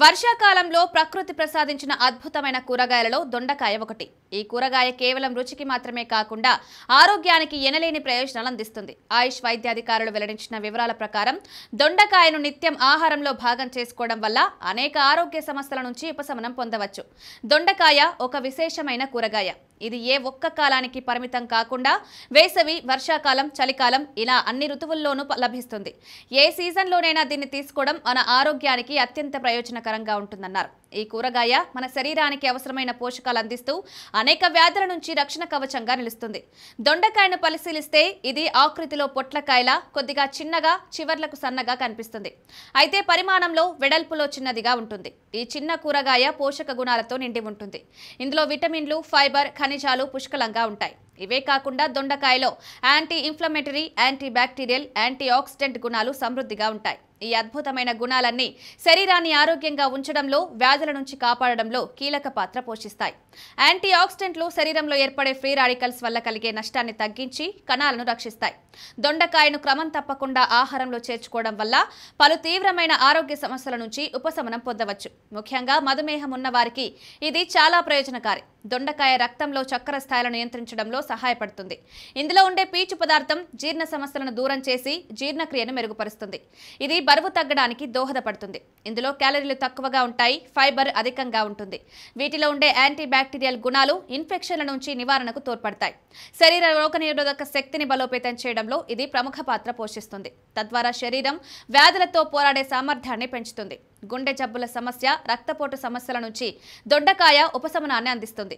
వర్షాకాలంలో ప్రకృతి ప్రసాదించిన అద్భుతమైన కూరగాయలలో దొండకాయ ఒకటి. ఈ కూరగాయ కేవలం రుచికి మాత్రమే కాకుండా ఆరోగ్యానికి ఎనలేని ప్రయోజనాలు అందిస్తుంది. ఆయుష్ వైద్యాధికారులు వెల్లడించిన వివరాల ప్రకారం దొండకాయను నిత్యం ఆహారంలో భాగం చేసుకోవడం వల్ల అనేక ఆరోగ్య సమస్యల నుంచి ఉపశమనం పొందవచ్చు. దొండకాయ ఒక విశేషమైన కూరగాయ. ఇది ఏ ఒక్క కాలానికి పరిమితం కాకుండా వేసవి, వర్షాకాలం, చలికాలం ఇలా అన్ని ఋతువుల్లోనూ లభిస్తుంది. ఏ సీజన్లోనైనా దీన్ని తీసుకోవడం మన ఆరోగ్యానికి అత్యంత ప్రయోజనకరంగా ఉంటుందన్నారు. ఈ కూరగాయ మన శరీరానికి అవసరమైన పోషకాలు అందిస్తూ అనేక వ్యాధుల నుంచి రక్షణ కవచంగా నిలుస్తుంది. దొండకాయను పరిశీలిస్తే ఇది ఆకృతిలో పొట్లకాయలా కొద్దిగా చిన్నగా, చివర్లకు సన్నగా కనిపిస్తుంది. అయితే పరిమాణంలో వెడల్పులో చిన్నదిగా ఉంటుంది. ఈ చిన్న కూరగాయ పోషక గుణాలతో నిండి ఉంటుంది. ఇందులో విటమిన్లు, ఫైబర్, ఖనిజాలు పుష్కలంగా ఉంటాయి. ఇవే కాకుండా దొండకాయలో anti inflammatory, antibacterial, antioxidant గుణాలు సమృద్ధిగా ఉంటాయి. ఈ అద్భుతమైన గుణాలన్నీ శరీరాన్ని ఆరోగ్యంగా ఉంచడంలో, వ్యాధుల నుంచి కాపాడడంలో కీలక పాత్ర పోషిస్తాయి. యాంటీ ఆక్సిడెంట్లు శరీరంలో ఏర్పడే ఫ్రీ రాడికల్స్ వల్ల కలిగే నష్టాన్ని తగ్గించి కణాలను రక్షిస్తాయి. దొండకాయను క్రమం తప్పకుండా ఆహారంలో చేర్చుకోవడం వల్ల పలు తీవ్రమైన ఆరోగ్య సమస్యల నుంచి ఉపశమనం పొందవచ్చు. ముఖ్యంగా మధుమేహం ఉన్న వారికి ఇది చాలా ప్రయోజనకారి. దొండకాయ రక్తంలో చక్కెర స్థాయిలను నియంత్రించడంలో సహాయపడుతుంది. ఇందులో ఉండే పీచు పదార్థం జీర్ణ సమస్యలను దూరం చేసి జీర్ణక్రియను మెరుగుపరుస్తుంది. ఇది బరువు తగ్గడానికి దోహదపడుతుంది. ఇందులో క్యాలరీలు తక్కువగా ఉంటాయి, ఫైబర్ అధికంగా ఉంటుంది. వీటిలో ఉండే యాంటీ బ్యాక్టీరియల్ గుణాలు ఇన్ఫెక్షన్ల నుంచి నివారణకు తోడ్పడతాయి. శరీర రోగనిరోధక శక్తిని బలోపేతం చేయడంలో ఇది ప్రముఖ పాత్ర పోషిస్తుంది. తద్వారా శరీరం వ్యాధులతో పోరాడే సామర్థ్యాన్ని పెంచుతుంది. గుండె జబ్బుల సమస్య, రక్తపోటు సమస్యల నుంచి దొండకాయ ఉపశమనాన్ని అందిస్తుంది.